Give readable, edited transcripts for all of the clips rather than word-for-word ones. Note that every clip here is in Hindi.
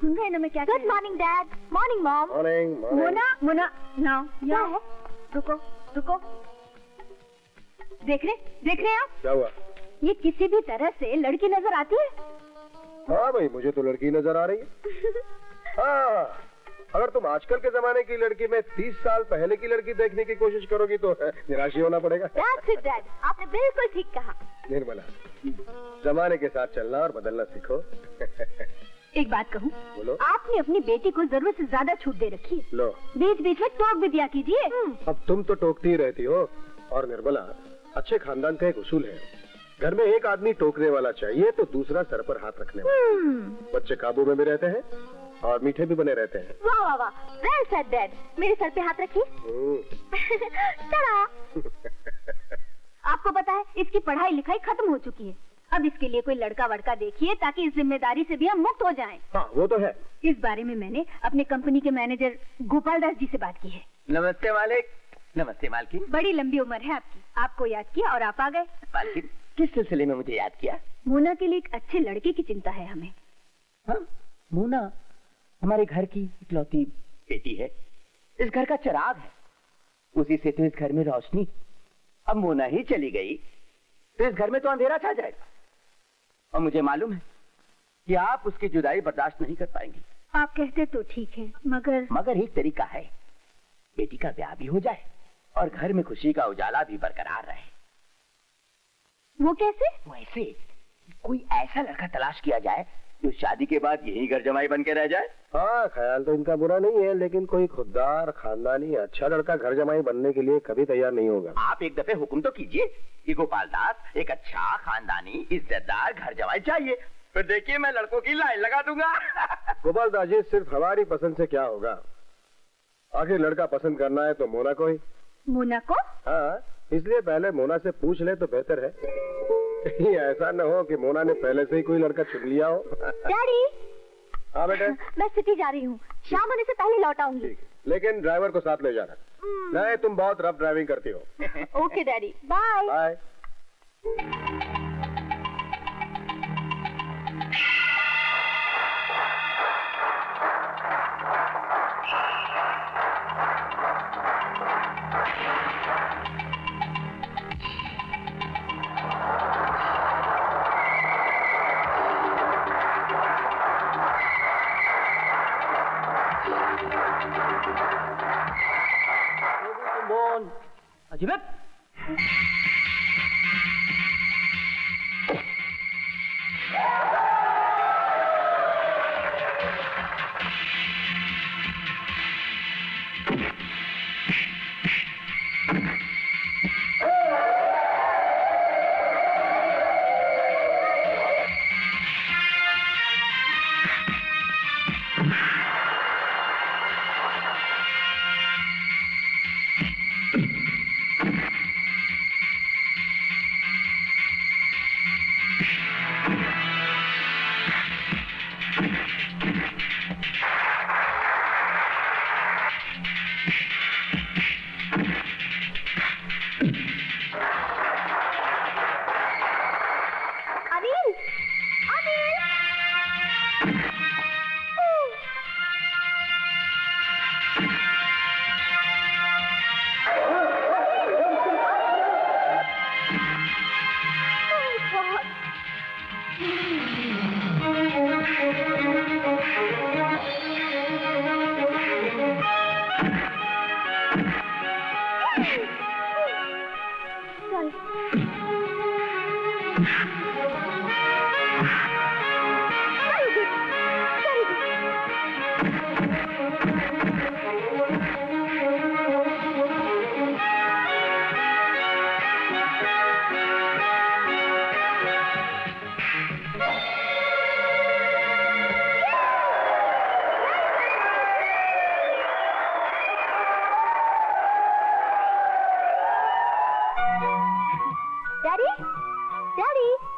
सुन रहे हैं ना मैं क्या? Good morning dad. Morning mom. Morning. Mona Mona now क्या है? रुको रुको, देख रहे आप? क्या हुआ? ये किसी भी तरह से लड़की नजर आती है? हाँ भाई, मुझे तो लड़की नजर आ रही है। हाँ, अगर तुम आजकल के जमाने की लड़की में 30 साल पहले की लड़की देखने की कोशिश करोगी तो निराश ही होना पड़ेगा। That's it, Dad. आपने बिल्कुल ठीक कहा। निर्मला, जमाने के साथ चलना और बदलना सीखो। एक बात कहूँ? बोलो। आपने अपनी बेटी को जरूरत से ज्यादा छूट दे रखी है। लो, बीच बीच में टोक भी दिया कीजिए। अब तुम तो टोकती ही रहती हो। और निर्मला, अच्छे खानदान का एक उसूल है, घर में एक आदमी टोकने वाला चाहिए तो दूसरा सर पर हाथ रखने वाला। बच्चे काबू में भी रहते हैं और मीठे भी बने रहते हैं। वाह वाह वाह, वेल सेड डैड। मेरे सर पे हाथ रखिए। आपको पता है इसकी पढ़ाई लिखाई खत्म हो चुकी है। अब इसके लिए कोई लड़का वड़का देखिए ताकि इस जिम्मेदारी से भी हम मुक्त हो जाएं। हाँ, वो तो है। इस बारे में मैंने अपने कंपनी के मैनेजर गोपाल दास जी से बात की है। नमस्ते मालिक। नमस्ते मालकिन। बड़ी लंबी उम्र है आपकी, आपको याद किया और आप आ गए। मालकिन, किस सिलसिले में मुझे याद किया? मोना के लिए एक अच्छे लड़के की चिंता है हमें। हाँ, मोना हमारे घर की इकलौती बेटी है, इस घर का चिराग है, उसी से तो इस घर में रोशनी। अब मोना ही चली गई तो इस घर में तो अंधेरा छा जाएगा। और मुझे मालूम है कि आप उसकी जुदाई बर्दाश्त नहीं कर पाएंगी। आप कहते तो ठीक है, मगर एक तरीका है, बेटी का ब्याह भी हो जाए और घर में खुशी का उजाला भी बरकरार रहे। वो कैसे? वैसे कोई ऐसा लड़का तलाश किया जाए जो शादी के बाद यही घर जमाई बन के रह जाए। हाँ, ख्याल तो इनका बुरा नहीं है, लेकिन कोई खुददार खानदानी अच्छा लड़का घर जमाई बनने के लिए कभी तैयार नहीं होगा। आप एक दफे हुक्म तो कीजिए कि गोपाल दास एक अच्छा खानदानी इज्जतदार घर जमाई चाहिए, फिर देखिए मैं लड़कों की लाइन लगा दूंगा। गोपाल दास जी, सिर्फ हमारी पसंद से क्या होगा? आखिर लड़का पसंद करना है तो मोना को ही। मोना को? हाँ, इसलिए पहले मोना से पूछ ले तो बेहतर है। कहीं ऐसा न हो कि मोना ने पहले से ही कोई लड़का चुन लिया हो। डैडी। हाँ बेटे। मैं सिटी जा रही हूँ, शाम होने से पहले लौट आऊंगी। लेकिन ड्राइवर को साथ ले जाना। नहीं, तुम बहुत रफ ड्राइविंग करती हो। Okay daddy, bye. बाय। अजीबत।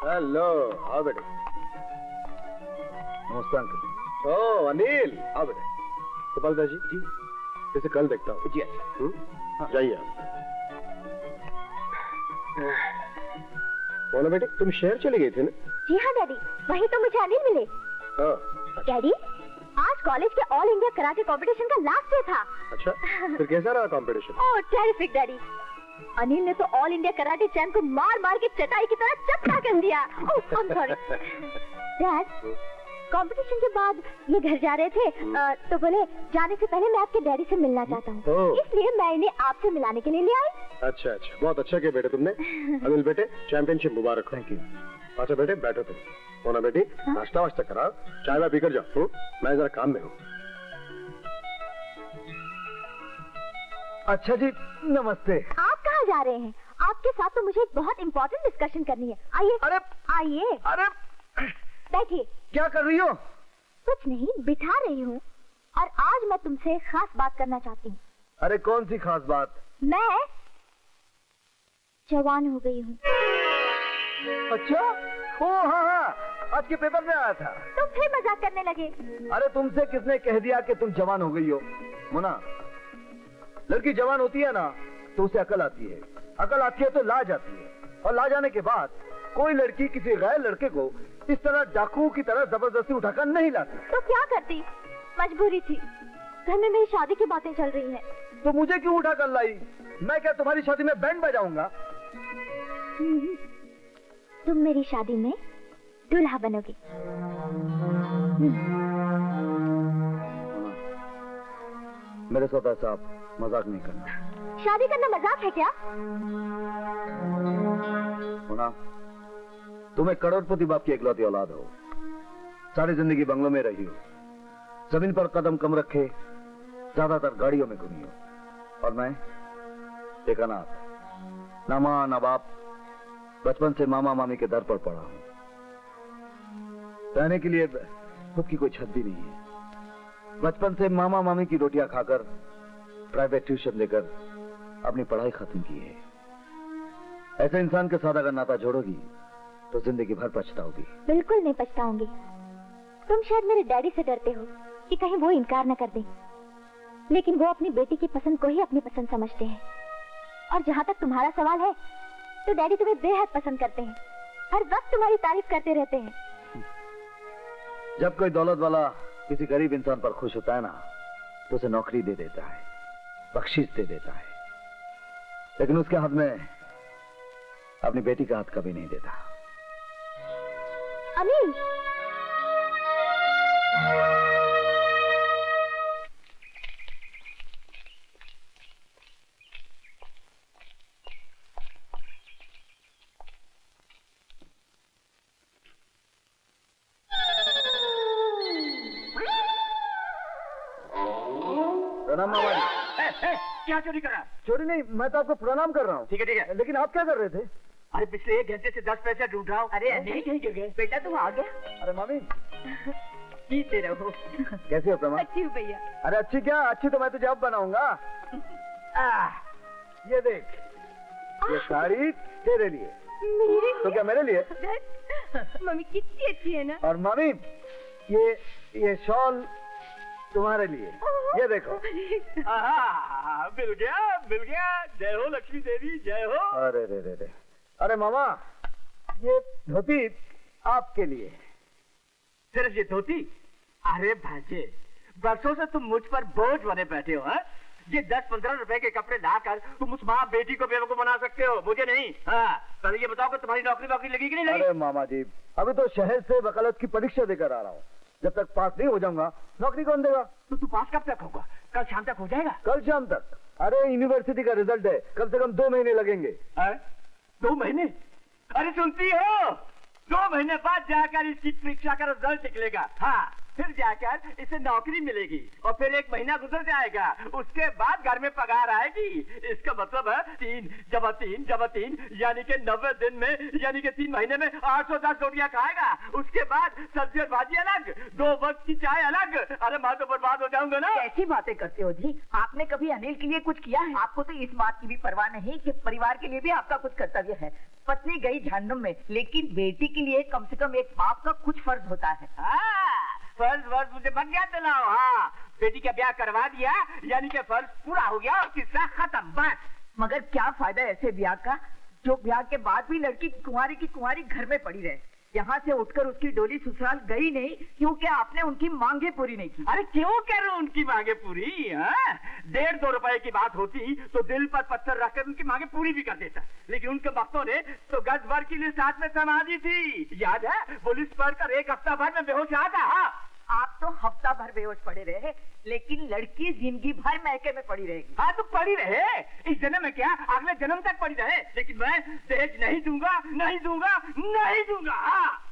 हेलो, आओ बेटे। नमस्ते अंकल। ओ अनिल, आओ बेटे। गोपाल दास जी, इसे कल देखता हूँ। जी अच्छा। जाइए आप। बोलो बेटे, तुम शहर चले गए थे ना? जी हाँ डैडी, वही तो मुझे अनिल मिले। हाँ। डैडी, कॉलेज के ऑल इंडिया कराटे कंपटीशन का लास्ट डे था। अच्छा, फिर कैसा रहा कंपटीशन? ओह टेरिफिक डैडी। अनिल ने तो ऑल इंडिया कराटे चैंप को मार मार के चटाई की तरह चपटा कर दिया। Oh I am sorry dad. Competition के बाद ये घर जा रहे थे तो बोले जाने से पहले मैं आपके डैडी से मिलना चाहता हूँ, इसलिए मैं इन्हें आपसे मिलाने के लिए ले आई। अच्छा अच्छा, बहुत अच्छा किया बेटे तुमने। अनिल बेटे, चैंपियनशिप मुबारक। Thank you. अच्छा बेटे बैठो तुम। मोना बेटी, नाश्ता वाश्ता करा, चाय वाय पीकर जाओ। मैं जरा काम में हूँ। अच्छा जी, नमस्ते। आप कहाँ जा रहे हैं? आपके साथ तो मुझे एक बहुत इम्पोर्टेंट डिस्कशन करनी है। आइए। अरे आइए। अरे बैठिए। क्या कर रही हो? कुछ नहीं, बिठा रही हूँ। और आज मैं तुमसे खास बात करना चाहती हूँ। अरे कौन सी खास बात? मैं जवान हो गई हूँ। अच्छा, ओ हाँ हाँ, आज के पेपर में आया था। तुम फिर मजाक करने लगे। अरे तुमसे किसने कह दिया कि तुम जवान हो गई हो? मोना, लड़की जवान होती है ना तो उसे अकल आती है, अकल आती है तो लाज आती है, और लाज आने के बाद कोई लड़की किसी गैर लड़के को इस तरह डाकू की तरह जबरदस्ती उठाकर नहीं लाती। तो क्या करती? मजबूरी थी। घर में मेरी शादी की बातें चल रही हैं। तो मुझे क्यों उठाकर लाई? मैं क्या तुम्हारी शादी में बैंड बजाऊंगा? तुम मेरी शादी में दूल्हा बनोगे। मेरे साथ ऐसा मजाक नहीं करना। शादी करना मजाक है क्या? मोना, तुम एक करोड़पति बाप की इकलौती औलाद हो। सारी जिंदगी बंगलों में रही हो, जमीन पर कदम कम रखे, ज्यादातर गाड़ियों में घूमी हो, और मैं एक अनाथ, ना मां ना बाप, बचपन से मामा मामी के दर पर पड़ा हूं। रहने के लिए खुद की कोई छत भी नहीं है। बचपन से मामा मामी की रोटियां खाकर प्राइवेट ट्यूशन लेकर अपनी पढ़ाई खत्म की है। ऐसे इंसान के साथ अगर नाता जोड़ोगी तो जिंदगी भर पछताओगी। बिल्कुल नहीं पछताऊंगी। तुम शायद मेरे डैडी से डरते हो कि कहीं वो इनकार न कर दें, लेकिन वो अपनी बेटी की पसंद को ही अपनी पसंद समझते हैं। और जहाँ तक तुम्हारा सवाल है तो डैडी तुम्हें बेहद पसंद करते हैं, हर वक्त तुम्हारी तारीफ करते रहते हैं। जब कोई दौलत वाला किसी गरीब इंसान पर खुश होता है ना तो उसे नौकरी दे देता है, बख्शीश दे देता है, लेकिन उसके हाथ में अपनी बेटी का हाथ कभी नहीं देता। अनिल, प्रणाम मामा जी। क्या चोरी करा? चोरी नहीं, मैं तो आपको प्रणाम कर रहा हूँ। ठीक है। लेकिन आप क्या कर रहे थे? अरे पिछले 1 घंटे से 10 पैसे ढूंढ रहा हूँ। अरे अनिल, बेटा तुम आ गया। अरे मामी, जीते रहो। कैसी हो प्रमा? अच्छी हूँ भैया। अरे अच्छी क्या, अच्छी तो मैं तुझे अब बनाऊंगा। ये देख, ये साड़ी तेरे लिए। मेरे तो क्या मेरे लिए? मम्मी कितनी अच्छी है ना। और मामी, ये शॉल तुम्हारे लिए। ये देखो। मिल गया। जय हो लक्ष्मी देवी, जय हो। अरे रे, अरे मामा, ये धोती आपके लिए। सिर्फ ये धोती? अरे भांजे, बरसों से तुम मुझ पर बोझ बने बैठे हो। हैं? ये 10-15 रुपए के कपड़े लाकर तुम उस माँ बेटी को बेवकूफ बना सकते हो, मुझे नहीं। हाँ, पहले ये बताओ कि तुम्हारी नौकरी लगी कि नहीं लगी? अरे मामा जी, अभी तो शहर से वकालत की परीक्षा देकर आ रहा हूँ। जब तक पास नहीं हो जाऊंगा नौकरी कौन देगा? तो तू पास कब तक होगा? कल शाम तक हो जाएगा? कल शाम तक? अरे यूनिवर्सिटी का रिजल्ट है, कम से कम 2 महीने लगेंगे। 2 महीने? अरे सुनती हो, 2 महीने बाद जाकर इसकी परीक्षा का रिजल्ट निकलेगा। हाँ, फिर जाकर इसे नौकरी मिलेगी और फिर 1 महीना गुजर जाएगा, उसके बाद घर में पगार आएगी। इसका मतलब है 3 जमा 3 यानी कि 90 दिन में, यानी कि 3 महीने में 810 रोटियां खाएगा। उसके बाद सब्जी और भाजी अलग, 2 वक्त की चाय अलग। अरे मैं तो बर्बाद हो जाऊंगा ना। कैसी बातें करते हो जी? आपने कभी अनिल के लिए कुछ किया है? आपको तो इस बात की भी परवाह नहीं कि परिवार के लिए भी आपका कुछ कर्तव्य है। पत्नी गई जहन्नुम में, लेकिन बेटी के लिए कम से कम एक बाप का कुछ फर्ज होता है। फर्ज मुझे बन गया तो लाओ। हाँ, बेटी का ब्याह करवा दिया, यानी कि फर्ज पूरा हो गया और किस्सा खत्म, बस। मगर क्या फायदा ऐसे ब्याह का जो ब्याह के बाद भी लड़की कुंवारी की कुंवारी घर में पड़ी रहे? यहाँ से उठकर उसकी डोली ससुराल गई नहीं क्योंकि आपने उनकी मांगे पूरी नहीं की। अरे क्यों कर रहे हो उनकी मांगे पूरी? हाँ? 1.5-2 रुपए की बात होती तो दिल पर पत्थर रखकर उनकी मांगे पूरी भी कर देता, लेकिन उनके भक्तों ने तो गज भर के लिए साथ में समाधि थी। याद है? पुलिस पढ़कर 1 हफ्ता भर में बेहोश रहा था। हाँ? आप तो हफ्ता भर बेहोश पड़े रहे, लेकिन लड़की जिंदगी भर मैके में पड़ी रहेगी। हाँ तो पड़ी रहे, इस जन्म में क्या अगले जन्म तक पड़ी रहे, लेकिन मैं दहेज नहीं दूंगा, नहीं दूंगा, नहीं दूंगा। हाँ